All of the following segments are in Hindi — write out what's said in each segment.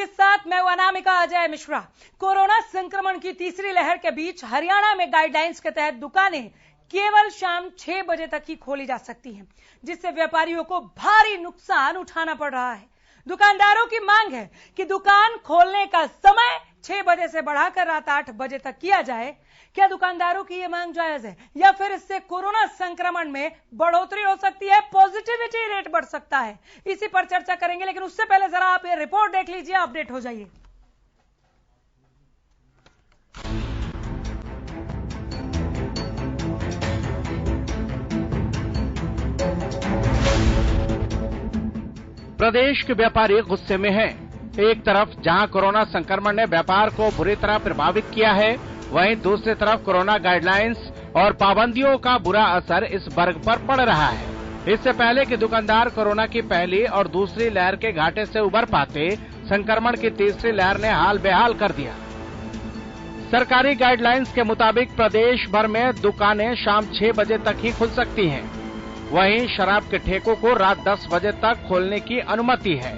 आपके साथ मैं अनामिका अजय मिश्रा। कोरोना संक्रमण की तीसरी लहर के बीच हरियाणा में गाइडलाइंस के तहत दुकानें केवल शाम 6 बजे तक ही खोली जा सकती हैं, जिससे व्यापारियों को भारी नुकसान उठाना पड़ रहा है। दुकानदारों की मांग है कि दुकान खोलने का समय 6 बजे से बढ़ाकर रात 8 बजे तक किया जाए। क्या दुकानदारों की ये मांग जायज है या फिर इससे कोरोना संक्रमण में बढ़ोतरी हो सकती है, पॉजिटिविटी रेट बढ़ सकता है? इसी पर चर्चा करेंगे, लेकिन उससे पहले जरा आप ये रिपोर्ट देख लीजिए, अपडेट हो जाइए। प्रदेश के व्यापारी गुस्से में हैं। एक तरफ जहां कोरोना संक्रमण ने व्यापार को बुरी तरह प्रभावित किया है, वहीं दूसरी तरफ कोरोना गाइडलाइंस और पाबंदियों का बुरा असर इस वर्ग पर पड़ रहा है। इससे पहले कि दुकानदार कोरोना की पहली और दूसरी लहर के घाटे से उबर पाते, संक्रमण की तीसरी लहर ने हाल बेहाल कर दिया। सरकारी गाइडलाइंस के मुताबिक प्रदेश भर में दुकानें शाम 6 बजे तक ही खुल सकती हैं। वहीं शराब के ठेकों को रात 10 बजे तक खोलने की अनुमति है।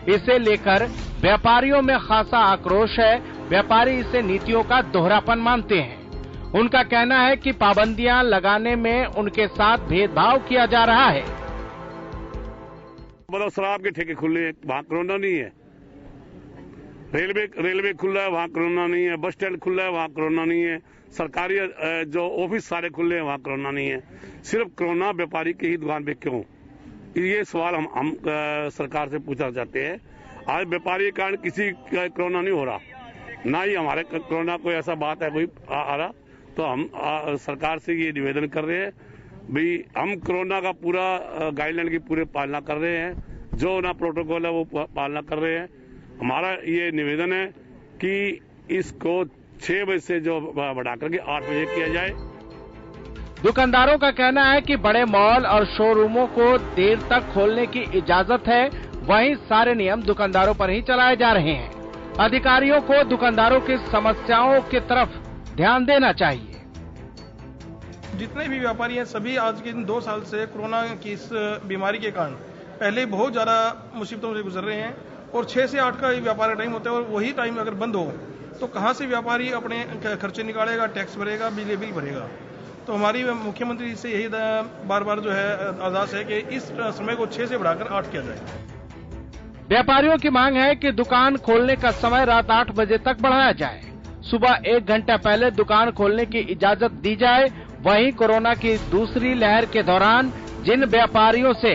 इसे लेकर व्यापारियों में खासा आक्रोश है। व्यापारी इसे नीतियों का दोहरापन मानते हैं। उनका कहना है कि पाबंदियां लगाने में उनके साथ भेदभाव किया जा रहा है। मतलब शराब के ठेके खुले हैं, वहाँ कोरोना नहीं है। रेलवे खुला है, वहाँ कोरोना नहीं है। बस स्टैंड खुला है, वहाँ कोरोना नहीं है। सरकारी जो ऑफिस सारे खुले हैं, वहाँ कोरोना नहीं है। सिर्फ कोरोना व्यापारी की ही दुकान पे क्यों? ये सवाल हम सरकार से पूछना चाहते हैं। आज व्यापारी के कारण किसी का कोरोना नहीं हो रहा, ना ही हमारे कोरोना कोई ऐसा बात है कोई आ रहा। तो हम सरकार से ये निवेदन कर रहे हैं भाई, हम कोरोना का पूरा गाइडलाइन की पूरे पालना कर रहे हैं। जो ना प्रोटोकॉल है वो पालना कर रहे हैं। हमारा ये निवेदन है कि इसको 6 बजे से जो बढ़ाकर के 8 बजे किया जाए। दुकानदारों का कहना है कि बड़े मॉल और शोरूमों को देर तक खोलने की इजाजत है, वहीं सारे नियम दुकानदारों पर ही चलाए जा रहे हैं। अधिकारियों को दुकानदारों की समस्याओं की तरफ ध्यान देना चाहिए। जितने भी व्यापारी हैं, सभी आज के 2 साल से कोरोना की इस बीमारी के कारण पहले बहुत ज्यादा मुसीबतों से गुजर रहे हैं और 6 से 8 का व्यापार टाइम होता है और वही टाइम अगर बंद हो तो कहां से व्यापारी अपने खर्चे निकालेगा, टैक्स भरेगा, बिजली बिल भरेगा। तो हमारी मुख्यमंत्री से यही बार बार जो है आदेश है कि इस समय को 6 से बढ़ाकर 8 किया जाए। व्यापारियों की मांग है कि दुकान खोलने का समय रात 8 बजे तक बढ़ाया जाए। सुबह 1 घंटा पहले दुकान खोलने की इजाजत दी जाए। वहीं कोरोना की दूसरी लहर के दौरान जिन व्यापारियों से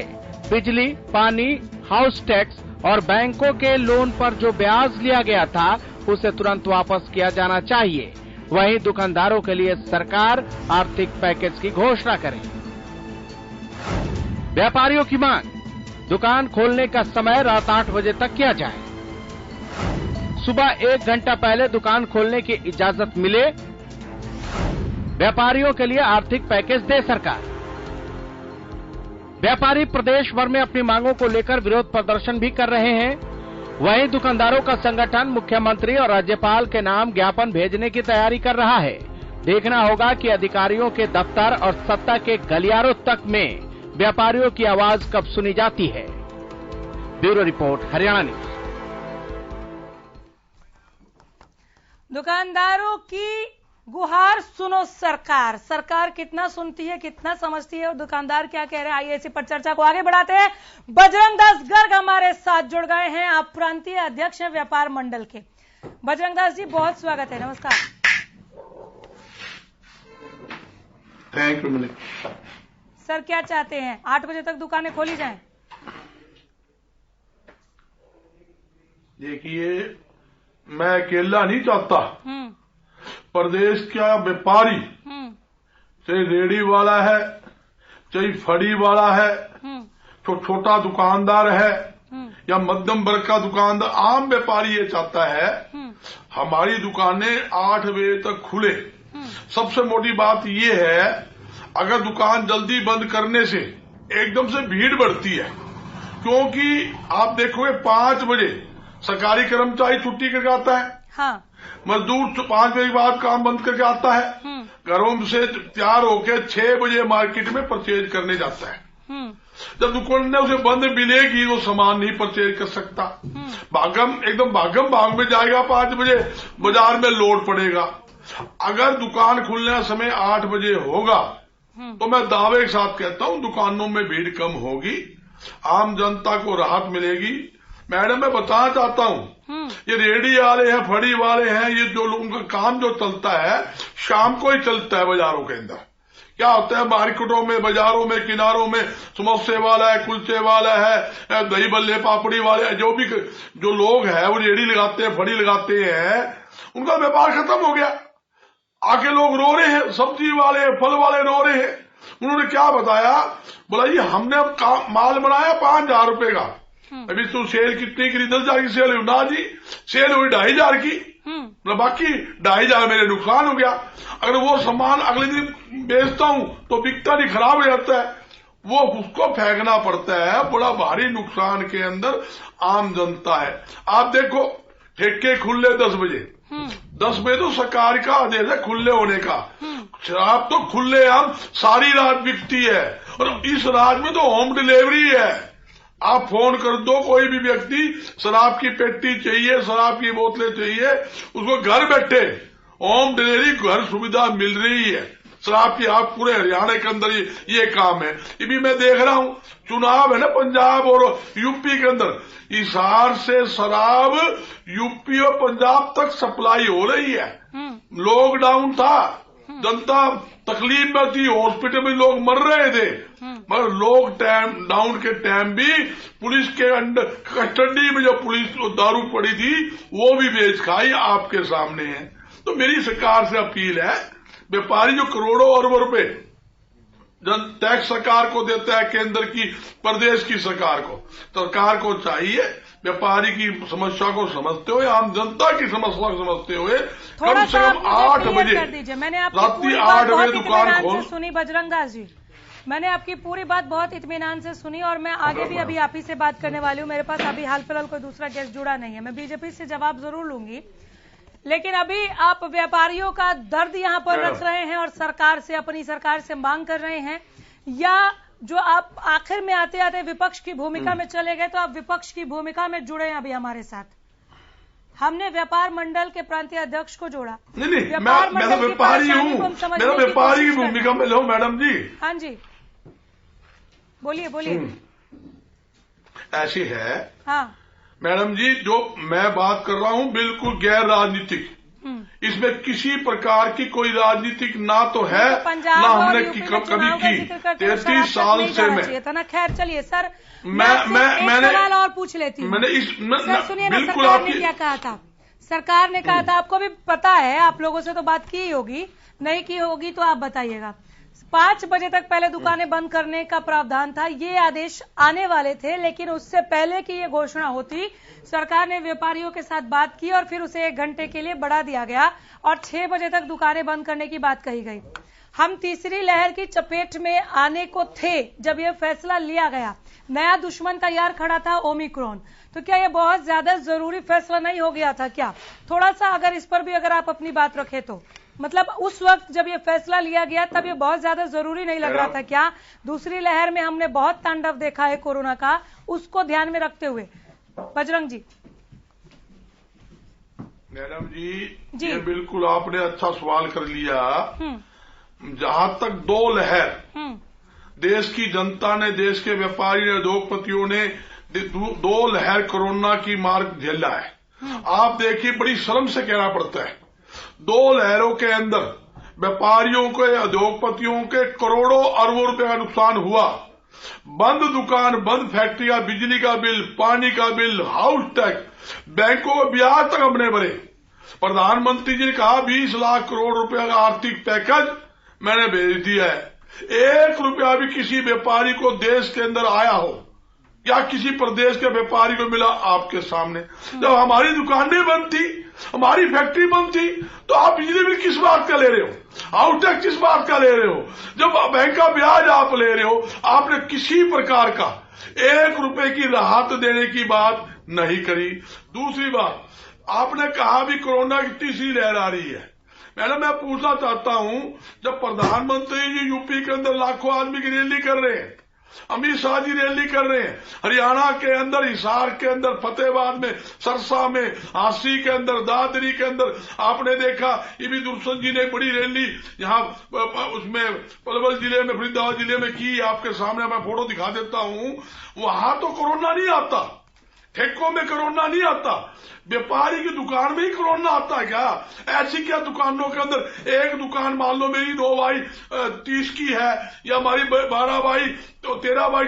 बिजली, पानी, हाउस टैक्स और बैंकों के लोन पर जो ब्याज लिया गया था, उसे तुरंत वापस किया जाना चाहिए। वहीं दुकानदारों के लिए सरकार आर्थिक पैकेज की घोषणा करे। व्यापारियों की मांग, दुकान खोलने का समय रात 8 बजे तक किया जाए। सुबह 1 घंटा पहले दुकान खोलने की इजाजत मिले। व्यापारियों के लिए आर्थिक पैकेज दे सरकार। व्यापारी प्रदेश भर में अपनी मांगों को लेकर विरोध प्रदर्शन भी कर रहे हैं। वहीं दुकानदारों का संगठन मुख्यमंत्री और राज्यपाल के नाम ज्ञापन भेजने की तैयारी कर रहा है। देखना होगा कि अधिकारियों के दफ्तर और सत्ता के गलियारों तक में व्यापारियों की आवाज कब सुनी जाती है। Bureau report, Haryana news. दुकानदारों की गुहार सुनो सरकार। सरकार कितना सुनती है, कितना समझती है और दुकानदार क्या कह रहे हैं, आइए इसी पर चर्चा को आगे बढ़ाते हैं। बजरंग दास गर्ग हमारे साथ जुड़ गए हैं। आप प्रांतीय अध्यक्ष हैं व्यापार मंडल के। बजरंग दास जी, बहुत स्वागत है। नमस्कार। Thank you. सर, क्या चाहते हैं, 8 बजे तक दुकानें खोली जाएं? देखिए, मैं अकेला नहीं चाहता। प्रदेश का व्यापारी, चाहे रेडी वाला है, चाहे फड़ी वाला है, तो छोटा दुकानदार है या मध्यम वर्ग का दुकानदार, आम व्यापारी ये चाहता है हमारी दुकानें 8 बजे तक खुले। सबसे मोटी बात ये है, अगर दुकान जल्दी बंद करने से एकदम से भीड़ बढ़ती है, क्योंकि आप देखोगे 5 बजे सरकारी कर्मचारी छुट्टी करके आता है। हाँ। मजदूर 5 बजे के बाद काम बंद करके आता है। घरों से तैयार होकर 6 बजे मार्केट में परचेज करने जाता है। जब दुकान उसे बंद मिलेगी वो सामान नहीं परचेज कर सकता। एकदम भागम भाग में जाएगा, 5 बजे बाजार में लोड पड़ेगा। अगर दुकान खुलने का समय 8 बजे होगा तो मैं दावे के साथ कहता हूं दुकानों में भीड़ कम होगी, आम जनता को राहत मिलेगी। मैडम मैं बताना चाहता हूं, ये रेडी वाले हैं, फड़ी वाले हैं, ये जो उनका काम जो चलता है शाम को ही चलता है बाजारों के अंदर। क्या होता है मार्केटों में, बाजारों में, किनारों में समोसे वाला है, कुलचे वाला है, दही बल्ले पापड़ी वाले, जो लोग हैं वो रेडी लगाते हैं, फड़ी लगाते हैं, उनका व्यापार खत्म हो गया। आके लोग रो रहे हैं, सब्जी वाले, फल वाले रो रहे हैं। उन्होंने क्या बताया, बोला जी हमने माल बनाया 5,000 रुपए का, अभी तो सेल कितनी की, 10,000 की सेल हुई ना जी, सेल हुई 2,500 की, मतलब बाकी 2,500 मेरे नुकसान हो गया। अगर वो सामान अगले दिन बेचता हूं तो बिकता नहीं, खराब हो जाता है, वो उसको फेंकना पड़ता है। बड़ा भारी नुकसान के अंदर आम जनता है। आप देखो ठेके खुले 10 बजे, 10 बजे तो सरकार का आदेश है खुले होने का। शराब तो खुले आम सारी रात बिकती है, और इस रात में तो होम डिलीवरी है। आप फोन कर दो, कोई भी व्यक्ति शराब की पेटी चाहिए, शराब की बोतलें चाहिए, उसको घर बैठे होम डिलीवरी घर सुविधा मिल रही है शराब की। आप पूरे हरियाणा के अंदर ये काम है। ये भी मैं देख रहा हूं, चुनाव है ना पंजाब और यूपी के अंदर, हिसार से शराब यूपी और पंजाब तक सप्लाई हो रही है। लॉकडाउन था, जनता तकलीफ में थी, हॉस्पिटल में लोग मर रहे थे, मगर लॉकडाउन के टाइम भी पुलिस के अंडर कस्टडी में जो पुलिस दारू पड़ी थी वो भी बेच खाई, आपके सामने है। तो मेरी सरकार से अपील है, व्यापारी जो करोड़ों अरबों रुपए टैक्स सरकार को देता है, केंद्र की, प्रदेश की सरकार को चाहिए व्यापारी की समस्या को समझते हुए, आम जनता की समस्या को समझते हुए कम से कम 8 बजे, रात्रि 8 बजे दुकान खोल। सुनी बजरंग दास जी, मैंने आपकी पूरी बात बहुत इत्मीनान से सुनी, और मैं आगे भी अभी आप ही से बात करने वाली हूँ। मेरे पास अभी हाल फिलहाल कोई दूसरा गेस्ट जुड़ा नहीं है, मैं बीजेपी से जवाब जरूर लूंगी, लेकिन अभी आप व्यापारियों का दर्द यहाँ पर रख रहे हैं और सरकार से, अपनी सरकार से मांग कर रहे हैं, या जो आप आखिर में आते आते विपक्ष की भूमिका में चले गए, तो आप विपक्ष की भूमिका में जुड़े हैं अभी हमारे साथ। हमने व्यापार मंडल के प्रांतीय अध्यक्ष को जोड़ा। नहीं, मैं तो व्यापारी हूँ, मेरा व्यापारी की भूमिका में लो मैडम जी। हाँ जी, बोलिए। ऐसी है हाँ मैडम जी, जो मैं बात कर रहा हूँ बिल्कुल गैर राजनीतिक, इसमें किसी प्रकार की कोई राजनीतिक ना तो है ना हमने कभी की। 33 साल से मैं, खैर चलिए सर, मैंने सवाल और पूछ लेती हूँ। सर सुनिए ना, सरकार ने क्या कहा था? सरकार ने कहा था, आपको भी पता है, आप लोगों से तो बात की होगी, नहीं की होगी तो आप बताइएगा। 5 बजे तक पहले दुकानें बंद करने का प्रावधान था, ये आदेश आने वाले थे, लेकिन उससे पहले की ये घोषणा होती, सरकार ने व्यापारियों के साथ बात की और फिर उसे 1 घंटे के लिए बढ़ा दिया गया और 6 बजे तक दुकानें बंद करने की बात कही गई। हम तीसरी लहर की चपेट में आने को थे जब ये फैसला लिया गया। नया दुश्मन तैयार खड़ा था, ओमिक्रॉन। तो क्या ये बहुत ज्यादा जरूरी फैसला नहीं हो गया था क्या? थोड़ा सा अगर इस पर भी अगर आप अपनी बात रखें तो, मतलब उस वक्त जब ये फैसला लिया गया तब ये बहुत ज्यादा जरूरी नहीं लग रहा था क्या? दूसरी लहर में हमने बहुत तांडव देखा है कोरोना का, उसको ध्यान में रखते हुए। बजरंग जी। मैडम जी, ये बिल्कुल आपने अच्छा सवाल कर लिया। जहां तक 2 लहर देश की जनता ने, देश के व्यापारी ने, उद्योगपतियों ने 2 लहर कोरोना की मार झेला है। आप देखिए, बड़ी शर्म से कहना पड़ता है, 2 लहरों के अंदर व्यापारियों के, उद्योगपतियों के करोड़ों अरबों रुपए का नुकसान हुआ। बंद दुकान, बंद फैक्ट्री का बिजली का बिल, पानी का बिल, हाउस टैक्स, बैंकों को ब्याज तक हमने भरे। प्रधानमंत्री जी ने कहा 20 लाख करोड़ रुपए का आर्थिक पैकेज मैंने भेज दिया है। 1 रुपया भी किसी व्यापारी को देश के अंदर आया हो या किसी प्रदेश के व्यापारी को मिला आपके सामने? जब हमारी दुकानें बंद थी, हमारी फैक्ट्री बंद थी, तो आप बिजली बिल किस बात का ले रहे हो? हाउस टैक्स किस बात का ले रहे हो? जब बैंक का ब्याज आप ले रहे हो, आपने किसी प्रकार का 1 रुपए की राहत देने की बात नहीं करी। दूसरी बात, आपने कहा भी कोरोना की तीसरी लहर आ रही है। मैडम, मैं पूछना चाहता हूं, जब प्रधानमंत्री जी यूपी के अंदर लाखों आदमी की रैली कर रहे हैं, अमित शाह जी रैली कर रहे हैं हरियाणा के अंदर, हिसार के अंदर, फतेहाबाद में, सरसा में, हांसी के अंदर, दादरी के अंदर। आपने देखा इबी दुर्सन जी ने बड़ी रैली यहाँ उसमें पलवल जिले में, फरीदाबाद जिले में की। आपके सामने मैं फोटो दिखा देता हूं। वहां तो कोरोना नहीं आता, ठेकों में कोरोना नहीं आता, व्यापारी की दुकान में ही कोरोना आता है क्या? ऐसी क्या दुकानों के अंदर एक दुकान मान लो मेरी 2 बाई 30 की है या हमारी 12 बाई तो 13 बाई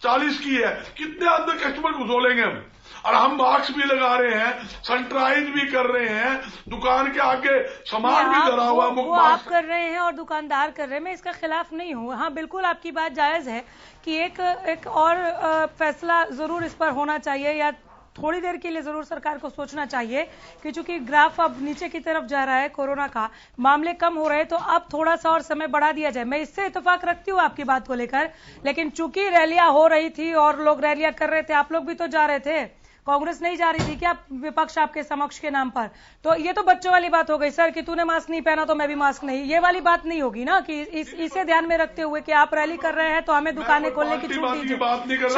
40 की है, कितने अंदर कस्टमर घुसोलेंगे हम? और हम मास्क भी लगा रहे हैं, सैनिटाइज भी कर रहे हैं, दुकान के आगे सामान भी धरा हुआ। वो आप कर रहे हैं और दुकानदार कर रहे हैं, मैं इसका खिलाफ नहीं हूँ। हाँ बिल्कुल आपकी बात जायज है कि एक और फैसला जरूर इस पर होना चाहिए या थोड़ी देर के लिए जरूर सरकार को सोचना चाहिए कि चूंकि ग्राफ अब नीचे की तरफ जा रहा है, कोरोना का मामले कम हो रहे हैं, तो अब थोड़ा सा और समय बढ़ा दिया जाए। मैं इससे इत्तेफाक रखती हूँ आपकी बात को लेकर, लेकिन चूंकि रैलियां हो रही थी और लोग रैलियां कर रहे थे, आप लोग भी तो जा रहे थे, कांग्रेस नहीं जा रही थी क्या विपक्ष आपके समक्ष के नाम पर? तो ये तो बच्चों वाली बात हो गई सर कि तूने मास्क नहीं पहना तो मैं भी मास्क नहीं, ये वाली बात नहीं होगी ना कि इसे ध्यान में रखते हुए कि आप रैली कर रहे हैं तो हमें दुकानें खोलने की छूट दीजिए।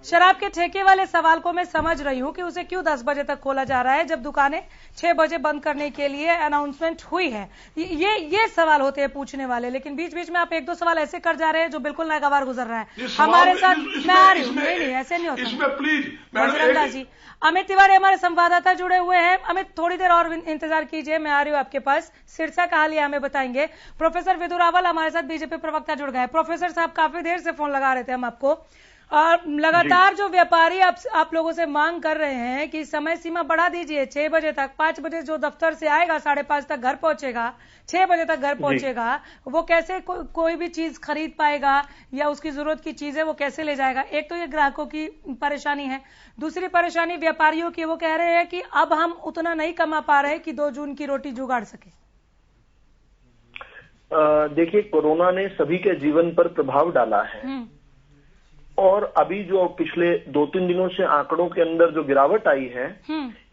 शराब के ठेके वाले सवाल को मैं समझ रही हूँ कि उसे क्यों 10 बजे तक खोला जा रहा है जब दुकानें 6 बजे बंद करने के लिए अनाउंसमेंट हुई है। ये सवाल होते हैं पूछने वाले, लेकिन बीच बीच में आप 1-2 सवाल ऐसे कर जा रहे हैं जो बिल्कुल नागवार गुजर रहा है हमारे साथ। मैं आ रही हूँ, नहीं ऐसे नहीं होता प्लीज। बजरंगा जी, अमित तिवारी हमारे संवाददाता जुड़े हुए हैं। अमित थोड़ी देर और इंतजार कीजिए, मैं आ रही हूँ आपके पास। सिरसा का हाल हमें बताएंगे। प्रोफेसर विदु रावल हमारे साथ बीजेपी प्रवक्ता जुड़ गए। प्रोफेसर साहब काफी देर से फोन लगा रहे थे हम आपको, और लगातार जो व्यापारी आप लोगों से मांग कर रहे हैं कि समय सीमा बढ़ा दीजिए 6 बजे तक। 5 बजे जो दफ्तर से आएगा 5:30 तक घर पहुंचेगा, 6 बजे तक घर पहुंचेगा, वो कैसे कोई भी चीज खरीद पाएगा या उसकी जरूरत की चीजें वो कैसे ले जाएगा? एक तो ये ग्राहकों की परेशानी है, दूसरी परेशानी व्यापारियों की। वो कह रहे हैं कि अब हम उतना नहीं कमा पा रहे कि 2 जून की रोटी जुगाड़ सके। देखिए, कोरोना ने सभी के जीवन पर प्रभाव डाला है और अभी जो पिछले 2-3 दिनों से आंकड़ों के अंदर जो गिरावट आई है,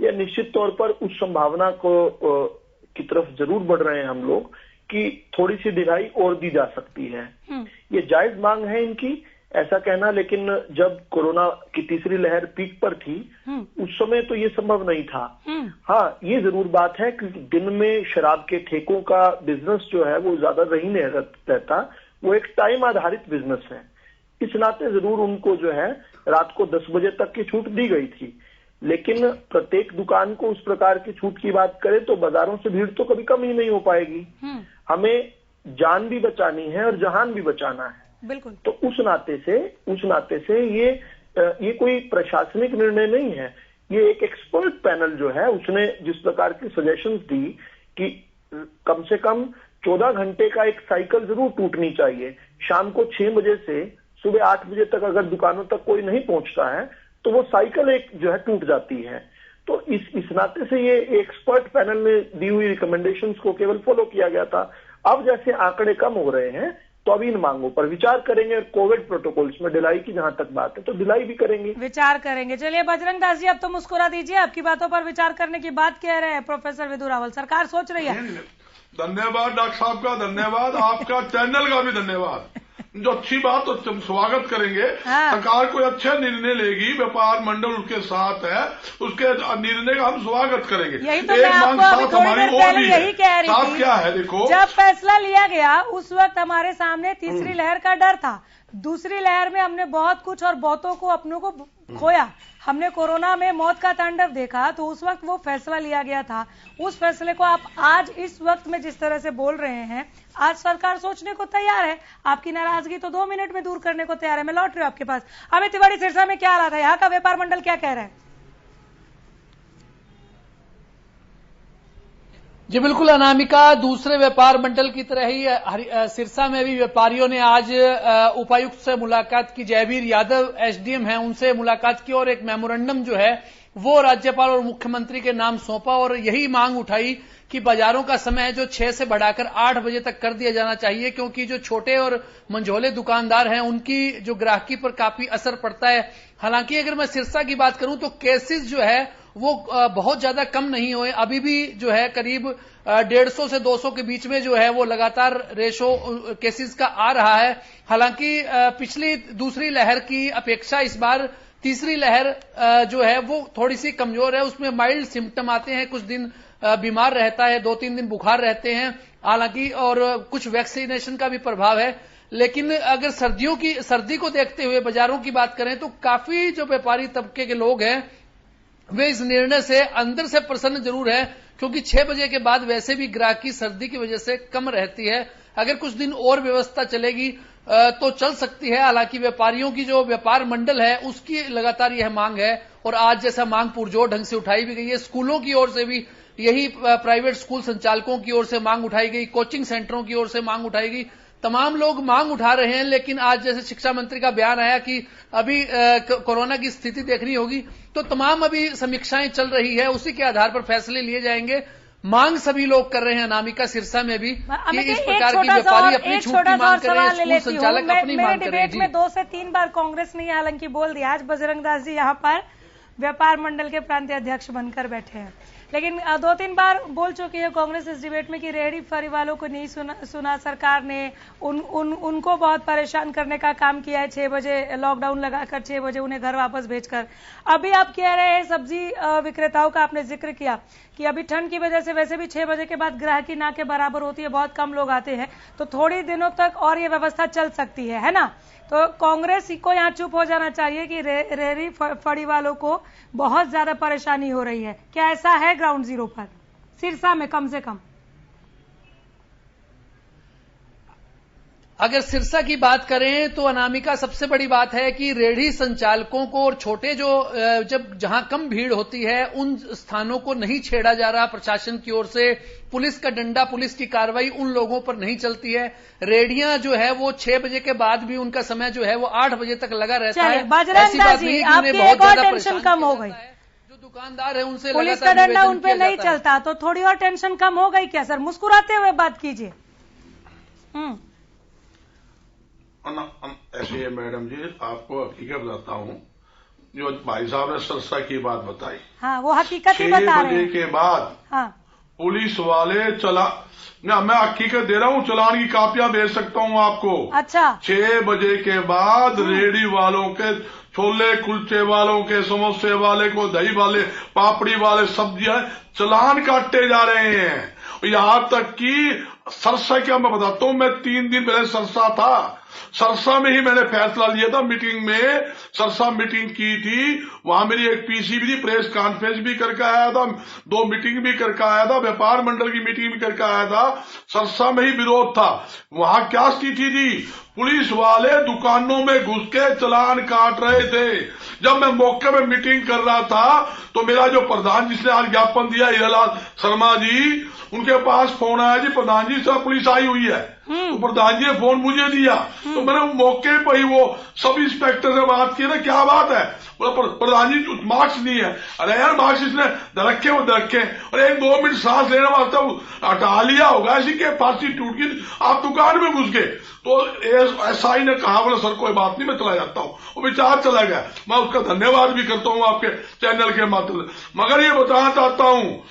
यह निश्चित तौर पर उस संभावना की तरफ जरूर बढ़ रहे हैं हम लोग कि थोड़ी सी ढिलाई और दी जा सकती है। ये जायज मांग है इनकी, ऐसा कहना। लेकिन जब कोरोना की तीसरी लहर पीक पर थी उस समय तो ये संभव नहीं था। हाँ, ये जरूर बात है कि दिन में शराब के ठेकों का बिजनेस जो है वो ज्यादा नहीं रहता, वो एक टाइम आधारित बिजनेस है। इस नाते जरूर उनको जो है रात को 10 बजे तक की छूट दी गई थी, लेकिन प्रत्येक दुकान को उस प्रकार की छूट की बात करें तो बाजारों से भीड़ तो कभी कम ही नहीं हो पाएगी। हमें जान भी बचानी है और जहान भी बचाना है। बिल्कुल। तो उस नाते से ये कोई प्रशासनिक निर्णय नहीं है, ये एक एक्सपर्ट पैनल जो है उसने जिस प्रकार की सजेशंस दी कि कम से कम 14 घंटे का एक साइकिल जरूर टूटनी चाहिए। शाम को 6 बजे से सुबह 8 बजे तक अगर दुकानों तक कोई नहीं पहुंचता है तो वो साइकिल एक जो है टूट जाती है। तो इस नाते से ये एक्सपर्ट पैनल ने दी हुई रिकमेंडेशंस को केवल फॉलो किया गया था। अब जैसे आंकड़े कम हो रहे हैं तो अभी इन मांगों पर विचार करेंगे और कोविड प्रोटोकॉल्स में ढिलाई की जहां तक बात है तो ढिलाई भी करेंगे, विचार करेंगे। चलिए बजरंग दास जी, अब तो मुस्कुरा दीजिए, आपकी बातों पर विचार करने की बात कह रहे हैं प्रोफेसर विदु रावल, सरकार सोच रही है। धन्यवाद डॉक्टर साहब का, धन्यवाद आपका, चैनल का भी धन्यवाद। जो अच्छी बात तो हम स्वागत करेंगे। सरकार कोई अच्छे निर्णय लेगी, व्यापार मंडल उसके साथ है, उसके निर्णय का हम स्वागत करेंगे। यही तो मैं आपको थोड़ी देर पहले यही कह रही थी। क्या है, देखो जब फैसला लिया गया उस वक्त हमारे सामने तीसरी लहर का डर था, दूसरी लहर में हमने बहुत कुछ और बहुतों को अपनों को खोया, हमने कोरोना में मौत का तांडव देखा, तो उस वक्त वो फैसला लिया गया था। उस फैसले को आप आज इस वक्त में जिस तरह से बोल रहे हैं, आज सरकार सोचने को तैयार है, आपकी नाराजगी तो 2 मिनट में दूर करने को तैयार है। मैं लौट रही हूँ आपके पास। अमित तिवारी, सिरसा में क्या हालात है, यहाँ का व्यापार मंडल क्या कह रहा है? जी बिल्कुल अनामिका, दूसरे व्यापार मंडल की तरह ही सिरसा में भी व्यापारियों ने आज उपायुक्त से मुलाकात की। जयवीर यादव एसडीएम हैं, उनसे मुलाकात की और एक मेमोरेंडम जो है वो राज्यपाल और मुख्यमंत्री के नाम सौंपा और यही मांग उठाई कि बाजारों का समय जो 6 से बढ़ाकर 8 बजे तक कर दिया जाना चाहिए, क्योंकि जो छोटे और मंझोले दुकानदार हैं उनकी जो ग्राहकी पर काफी असर पड़ता है। हालांकि अगर मैं सिरसा की बात करूं तो केसेस जो है वो बहुत ज्यादा कम नहीं हुए। अभी भी जो है करीब 150 से 200 के बीच में जो है वो लगातार रेशो केसेस का आ रहा है। हालांकि पिछली दूसरी लहर की अपेक्षा इस बार तीसरी लहर जो है वो थोड़ी सी कमजोर है। उसमें माइल्ड सिम्टम आते हैं, कुछ दिन बीमार रहता है, 2-3 दिन बुखार रहते हैं हालांकि, और कुछ वैक्सीनेशन का भी प्रभाव है। लेकिन अगर सर्दी को देखते हुए बाजारों की बात करें तो काफी जो व्यापारी तबके के लोग हैं वे इस निर्णय से अंदर से प्रसन्न जरूर है, क्योंकि 6 बजे के बाद वैसे भी ग्राहकी सर्दी की वजह से कम रहती है। अगर कुछ दिन और व्यवस्था चलेगी तो चल सकती है। हालांकि व्यापारियों की जो व्यापार मंडल है उसकी लगातार यह मांग है, और आज जैसा मांग पुरजोर ढंग से उठाई भी गई है। स्कूलों की ओर से भी यही, प्राइवेट स्कूल संचालकों की ओर से मांग उठाई गई, कोचिंग सेंटरों की ओर से मांग उठाई गई। तमाम लोग मांग उठा रहे हैं, लेकिन आज जैसे शिक्षा मंत्री का बयान आया कि अभी कोरोना की स्थिति देखनी होगी, तो तमाम अभी समीक्षाएं चल रही है, उसी के आधार पर फैसले लिए जाएंगे। मांग सभी लोग कर रहे हैं, अनामिका सिरसा में भी, कि इस प्रकार की व्यापारी अपनी छूट की मांग करें, स्कूल संचालक अपनी मांग करें। डिबेट में 2 से 3 बार कांग्रेस ने हालांकि बोल दिया। आज बजरंग दास जी यहाँ पर व्यापार मंडल के प्रांतीय अध्यक्ष बनकर बैठे हैं, लेकिन 2-3 बार बोल चुकी है कांग्रेस इस डिबेट में कि रेहड़ी फरी वालों को नहीं सुना सरकार ने, उनको बहुत परेशान करने का काम किया है। 6 बजे लॉकडाउन लगाकर 6 बजे उन्हें घर वापस भेजकर। अभी आप कह रहे हैं सब्जी विक्रेताओं का आपने जिक्र किया कि अभी ठंड की वजह से वैसे भी 6 बजे के बाद ग्राहकी ना के बराबर होती है, बहुत कम लोग आते हैं, तो थोड़ी दिनों तक और ये व्यवस्था चल सकती है ना? तो कांग्रेस को यहाँ चुप हो जाना चाहिए कि रेहड़ी फड़ी वालों को बहुत ज्यादा परेशानी हो रही है। क्या ऐसा है ग्राउंड जीरो पर, सिरसा में कम से कम? अगर सिरसा की बात करें तो अनामिका सबसे बड़ी बात है कि रेहड़ी संचालकों को और छोटे जो जहां कम भीड़ होती है उन स्थानों को नहीं छेड़ा जा रहा प्रशासन की ओर से। पुलिस का डंडा, पुलिस की कार्रवाई उन लोगों पर नहीं चलती है। रेहड़ियां जो है वो 6 बजे के बाद भी उनका समय जो है वो 8 बजे तक लगा रहता है। ऐसी बात नहीं कि उन्हें बहुत ज्यादा टेंशन कम हो गई। जो दुकानदार है उनसे पुलिस का डंडा उन पे नहीं चलता, तो थोड़ी और टेंशन कम हो गई क्या सर? मुस्कुराते हुए बात कीजिए। ऐसे है मैडम जी, आपको हकीकत बताता हूँ, जो भाई साहब ने सरसा की बात बताई, हाँ, वो हकीकत ही बता रहे हैं। 6 बजे के बाद हाँ, पुलिस वाले ना, मैं हकीकत दे रहा हूँ, चलान की कापियां भेज सकता हूँ आपको। अच्छा, 6 बजे के बाद रेहड़ी वालों के, छोले कुलचे वालों के, समोसे वाले को, दही वाले, पापड़ी वाले, सब्जियां, चलान काटे जा रहे हैं। यहां तक कि सरसा क्या मैं बताता हूँ, मैं 3 दिन पहले सरसा था, सरसा में ही मैंने फैसला लिया था। मीटिंग में सरसा मीटिंग की थी, वहां मेरी एक पीसी भी थी, प्रेस कॉन्फ्रेंस भी करके आया था, 2 मीटिंग भी करके आया था, व्यापार मंडल की मीटिंग भी करके आया था। सरसा में ही विरोध था। वहां क्या स्थिति थी, पुलिस वाले दुकानों में घुस के चलान काट रहे थे। जब मैं मौके में मीटिंग कर रहा था तो मेरा जो प्रधान जिसने आज ज्ञापन दिया, हीरालाल शर्मा जी, उनके पास फोन आया, जी प्रधान जी से पुलिस आई हुई है। तो प्रधान जी ने फोन मुझे दिया, तो मैंने मौके पर ही वो सब इंस्पेक्टर से बात की ना, क्या बात है? बोला प्रधान जी मार्क्स नहीं है। अरे यार मार्क्स इसने रखे वो रखे, और 1-2 मिनट सांस लेने वास्ते हटा लिया होगा, इसी के फांसी टूट गई, आप दुकान में घुस गए। तो एसआई ने कहा, बोला सर कोई बात नहीं, मैं चला जाता हूँ। वो विचार चला गया। मैं उसका धन्यवाद भी करता हूँ आपके चैनल के माध्यम से। मगर ये बताना चाहता हूँ,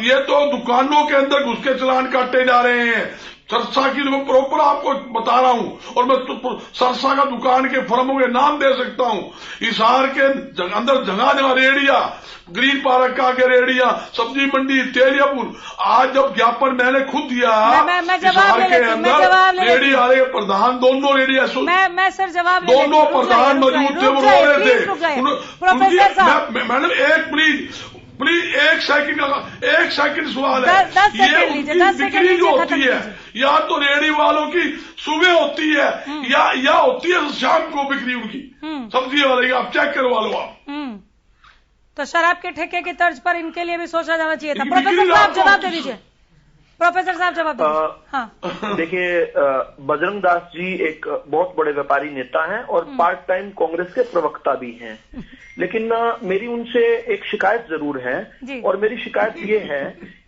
ये तो दुकानों के अंदर घुस के चलान काटे जा रहे हैं। सरसा की तो प्रॉपर आपको बता रहा हूं, और मैं तो सरसा का दुकान के फर्मों के नाम दे सकता हूं। हिसार के अंदर जगह जगह रेहड़ियां, ग्रीन पार्क का आगे रेहड़ियां, सब्जी मंडी, तेलियापुर। आज जब ज्ञापन मैंने खुद दिया, हिसार के अंदर रेहड़ी आ रहे प्रधान, दोनों रेहड़ियां, मैं सर जवाब दोनों प्रधान मौजूद थे, वो रो रहे थे। मैडम प्लीज 1 सेकंड सवाल है। ये उनकी बिक्री जो होती है, या तो रेहड़ी वालों की सुबह होती है या होती है शाम को बिक्री उनकी, सब्जी वाले की। आप चेक करवा लो आप। तो शराब के ठेके की तर्ज पर इनके लिए भी सोचा जाना चाहिए था। प्रोफेसर साहब जवाब दे दीजिए। प्रोफेसर साहब जवाब दीजिए। हाँ, देखिए, बजरंग दास जी एक बहुत बड़े व्यापारी नेता हैं और पार्ट टाइम कांग्रेस के प्रवक्ता भी हैं, लेकिन मेरी उनसे एक शिकायत जरूर है, और मेरी शिकायत ये है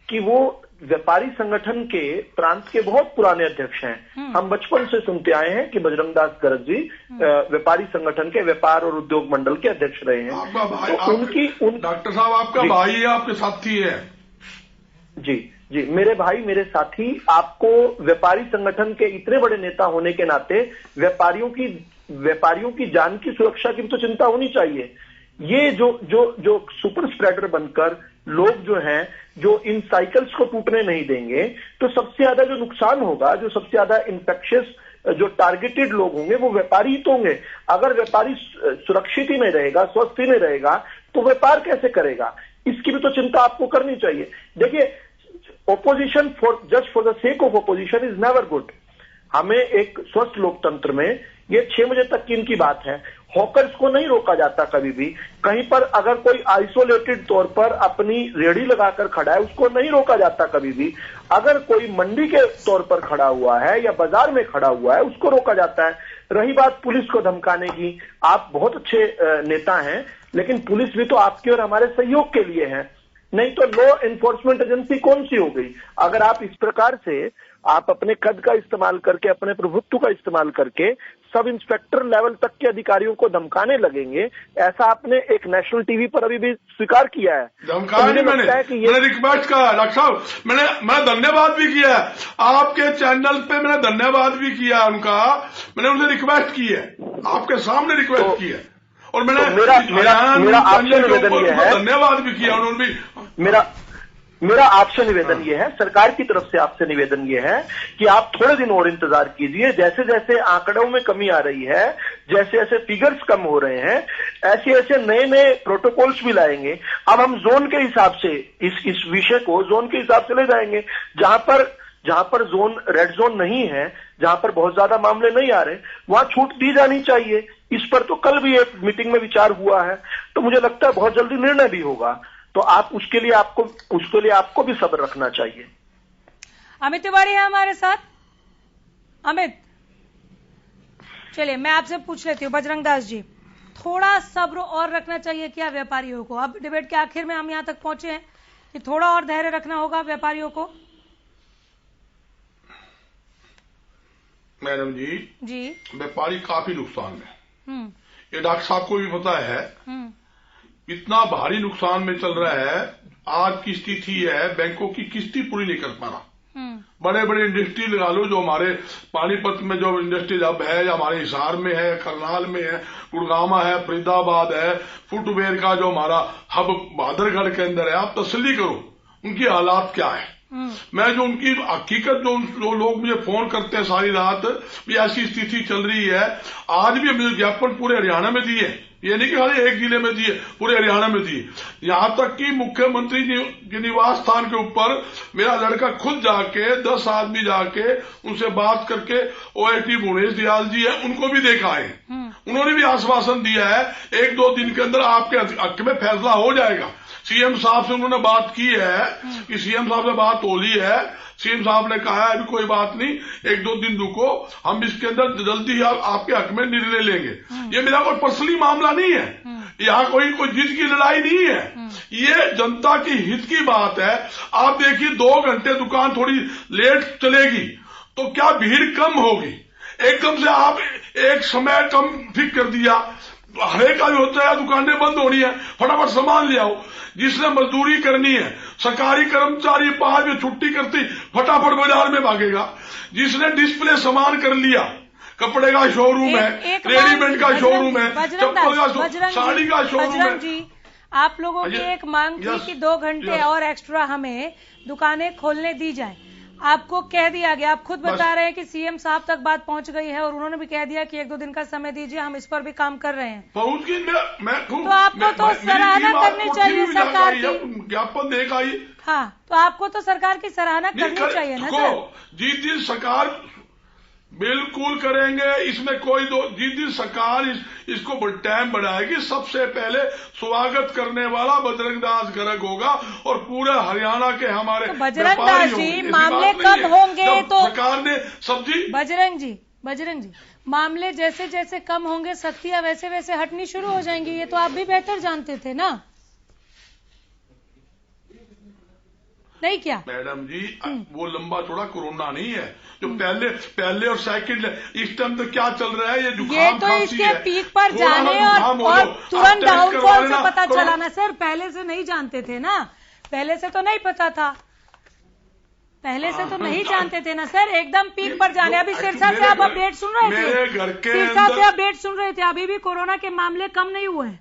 कि वो व्यापारी संगठन के प्रांत के बहुत पुराने अध्यक्ष हैं। हम बचपन से सुनते आए हैं कि बजरंग दास गरग जी व्यापारी संगठन के व्यापार और उद्योग मंडल के अध्यक्ष रहे हैं। आपका भाई, तो डॉक्टर साहब आपका भाई है, आपके साथी है। जी जी, मेरे भाई, मेरे साथी। आपको व्यापारी संगठन के इतने बड़े नेता होने के नाते व्यापारियों की जान की सुरक्षा की भी तो चिंता होनी चाहिए। ये जो सुपर स्प्रेडर बनकर लोग जो हैं, जो इन साइकिल्स को टूटने नहीं देंगे, तो सबसे ज्यादा जो नुकसान होगा, जो सबसे ज्यादा इंफेक्शियस जो टारगेटेड लोग होंगे वो व्यापारी ही तो होंगे। अगर व्यापारी सुरक्षित ही नहीं रहेगा, स्वस्थ ही नहीं रहेगा, तो व्यापार कैसे करेगा? इसकी भी तो चिंता आपको करनी चाहिए। देखिए, opposition just for the sake of opposition is never good. हमें एक स्वस्थ लोकतंत्र में ये 6 बजे तक की इनकी बात है। हॉकर्स को नहीं रोका जाता कभी भी। कहीं पर अगर कोई आइसोलेटेड तौर पर अपनी रेहड़ी लगाकर खड़ा है, उसको नहीं रोका जाता कभी भी। अगर कोई मंडी के तौर पर खड़ा हुआ है या बाजार में खड़ा हुआ है, उसको रोका जाता है। रही बात पुलिस को धमकाने की, आप बहुत अच्छे नेता हैं, लेकिन पुलिस भी तो आपके और हमारे सहयोग के लिए है, नहीं तो लॉ एनफोर्समेंट एजेंसी कौन सी हो गई? अगर आप इस प्रकार से आप अपने कद का इस्तेमाल करके, अपने प्रभुत्व का इस्तेमाल करके सब इंस्पेक्टर लेवल तक के अधिकारियों को धमकाने लगेंगे, ऐसा आपने एक नेशनल टीवी पर अभी भी स्वीकार किया है। धमकाया नहीं मैंने रिक्वेस्ट करा डॉक्टर साहब, मैं धन्यवाद भी किया है आपके चैनल पे, मैंने धन्यवाद भी किया उनका, मैंने उनसे रिक्वेस्ट की है, आपके सामने रिक्वेस्ट की है, और मैंने मेरा आपसे निवेदन यह है, धन्यवाद भी किया उन्होंने भी। मेरा आपसे निवेदन यह है, सरकार की तरफ से आपसे निवेदन यह है कि आप थोड़े दिन और इंतजार कीजिए। जैसे जैसे आंकड़ों में कमी आ रही है, जैसे जैसे फिगर्स कम हो रहे हैं, ऐसे ऐसे नए नए प्रोटोकॉल्स भी लाएंगे। अब हम जोन के हिसाब से इस विषय को जोन के हिसाब से ले जाएंगे। जहां पर जोन रेड जोन नहीं है, जहां पर बहुत ज्यादा मामले नहीं आ रहे, वहां छूट दी जानी चाहिए। इस पर तो कल भी एक मीटिंग में विचार हुआ है, तो मुझे लगता है बहुत जल्दी निर्णय भी होगा। तो आप उसके लिए आपको भी सब्र रखना चाहिए। अमित तिवारी है हमारे साथ। अमित, चलिए मैं आपसे पूछ लेती हूँ, बजरंग दास जी, थोड़ा सब्र और रखना चाहिए क्या व्यापारियों को? अब डिबेट के आखिर में हम यहां तक पहुंचे हैं कि थोड़ा और धैर्य रखना होगा व्यापारियों को। मैडम जी, व्यापारी काफी नुकसान में, ये डॉक्टर साहब को भी पता है। इतना भारी नुकसान में चल रहा है। आज की स्थिति है, बैंकों की किस्ती पूरी नहीं कर पा रहा। बड़े बड़े इंडस्ट्री लगा लो, जो हमारे पानीपत में जो इंडस्ट्री हब है, या हमारे हिसार में है, करनाल में है, गुड़गामा है, फरीदाबाद है, फुटवेयर का जो हमारा हब बहादुरगढ़ के अंदर है, आप तसल्ली करो उनकी हालात क्या है। मैं जो उनकी हकीकत जो लोग मुझे फोन करते हैं सारी रात, भी ऐसी स्थिति चल रही है। आज भी मुझे ज्ञापन पूरे हरियाणा में दिए, ये नहीं कि खाली एक जिले में दिए, पूरे हरियाणा में दिए। यहां तक कि मुख्यमंत्री के निवास स्थान के ऊपर मेरा लड़का खुद जाके 10 आदमी जाके उनसे बात करके, OIT भुवनेश दयाल जी है, उनको भी देखा है। उन्होंने भी आश्वासन दिया है 1-2 दिन के अंदर आपके हक में फैसला हो जाएगा। सीएम साहब से उन्होंने बात की है कि सीएम साहब से बात हो ली है, सीएम साहब ने कहा है अभी कोई बात नहीं, 1-2 दिन रुको, हम इसके अंदर जल्दी ही आपके हक में निर्णय लेंगे। ये मेरा कोई पर्सनली मामला नहीं है, यहाँ कोई जीत की लड़ाई नहीं है, ये जनता की हित की बात है। आप देखिए 2 घंटे दुकान थोड़ी लेट चलेगी तो क्या भीड़ कम होगी? एकदम से आप एक समय कम फिक्स कर दिया, हरेक का भी होता है, दुकानें बंद होनी है, फटाफट सामान ले आओ। जिसने मजदूरी करनी है, सरकारी कर्मचारी 5 बजे छुट्टी करती फटाफट बाजार में भागेगा। जिसने डिस्प्ले सामान कर लिया, कपड़े का शोरूम है, रेडीमेड का शोरूम है, चप्पल का, साड़ी का शोरूम है। जी, आप लोगों की एक मांग थी कि 2 घंटे और एक्स्ट्रा हमें दुकानें खोलने दी जाए, आपको कह दिया गया। आप खुद बता रहे हैं कि सीएम साहब तक बात पहुंच गई है और उन्होंने भी कह दिया कि 1-2 दिन का समय दीजिए, हम इस पर भी काम कर रहे हैं। पहुंच गई, तो आपको तो सराहना करनी चाहिए सरकार की। ज्ञापन देगा ये, हाँ, तो आपको तो सरकार की सराहना करनी चाहिए ना सर। जिस दिन सरकार बिल्कुल करेंगे, इसमें कोई जिस दिन सरकार इसको टाइम बढ़ाएगी, सबसे पहले स्वागत करने वाला बजरंग दास गरग होगा और पूरे हरियाणा के हमारे तो बजरंग दास जी, मामले कब होंगे तो सरकार ने सब्जी, बजरंग जी मामले जैसे जैसे कम होंगे, सख्तियां वैसे वैसे हटनी शुरू हो जाएंगी। ये तो आप भी बेहतर जानते थे ना। नहीं किया। मैडम जी वो लंबा चौड़ा कोरोना नहीं है जो पहले और सेकंड, इस टाइम तो क्या चल रहा है, ये जुकाम ये तो इसके पीक पर जाने और तुरंत डाउनफॉल से पता चला ना सर, पहले से नहीं जानते थे ना, पहले से तो नहीं पता था, पहले से तो नहीं जानते थे ना सर, एकदम पीक पर जाने। अभी सिरसा से आप अपडेट सुन रहे थे, सिरसा से अपडेट सुन रहे थे, अभी भी कोरोना के मामले कम नहीं हुए हैं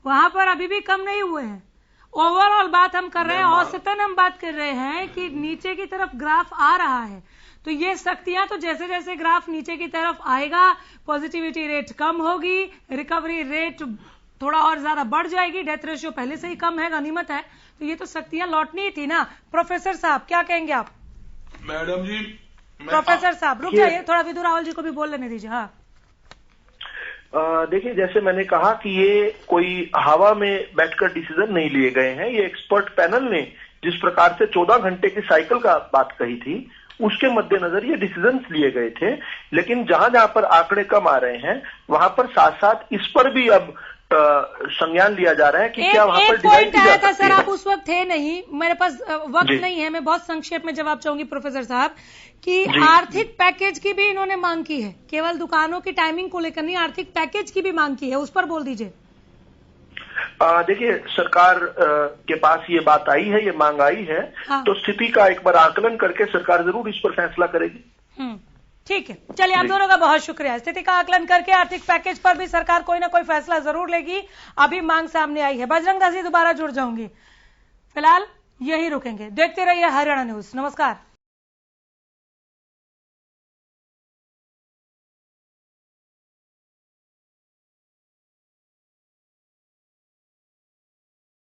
वहां पर, अभी भी कम नहीं हुए हैं। ओवरऑल बात हम कर रहे हैं, औसतन हम बात कर रहे हैं कि नीचे की तरफ ग्राफ आ रहा है, तो ये सख्तियां तो जैसे जैसे ग्राफ नीचे की तरफ आएगा पॉजिटिविटी रेट कम होगी, रिकवरी रेट थोड़ा और ज्यादा बढ़ जाएगी, डेथ रेशियो पहले से ही कम है, गनीमत है, तो ये तो सख्तियां लौटनी थी ना। प्रोफेसर साहब क्या कहेंगे आप? मैडम जी प्रोफेसर साहब रुक जाइए, थोड़ा विदु रावल जी को भी बोल लेने दीजिए। हाँ देखिए, जैसे मैंने कहा कि ये कोई हवा में बैठकर डिसीजन नहीं लिए गए हैं, ये एक्सपर्ट पैनल ने जिस प्रकार से 14 घंटे की साइकिल का बात कही थी उसके मद्देनजर ये डिसीजन लिए गए थे। लेकिन जहां जहां पर आंकड़े कम आ रहे हैं वहां पर साथ साथ इस पर भी अब संज्ञान लिया जा रहा है कि क्या वहां पर डिजाइन की जा सकती है। सर आप उस वक्त थे नहीं, मेरे पास वक्त नहीं है, मैं बहुत संक्षेप में जवाब चाहूंगी प्रोफेसर साहब कि आर्थिक पैकेज की भी इन्होंने मांग की है, केवल दुकानों की टाइमिंग को लेकर नहीं, आर्थिक पैकेज की भी मांग की है, उस पर बोल दीजिए। देखिए, सरकार के पास ये बात आई है, ये मांग आई है, हाँ। तो स्थिति का एक बार आकलन करके सरकार जरूर इस पर फैसला करेगी। ठीक है, चलिए आप दोनों का बहुत शुक्रिया। स्थिति का आकलन करके आर्थिक पैकेज पर भी सरकार कोई ना कोई फैसला जरूर लेगी, अभी मांग सामने आई है। बजरंग दास जी दोबारा जुड़ जाऊंगी, फिलहाल यही रुकेंगे, देखते रहिए हरियाणा न्यूज। नमस्कार।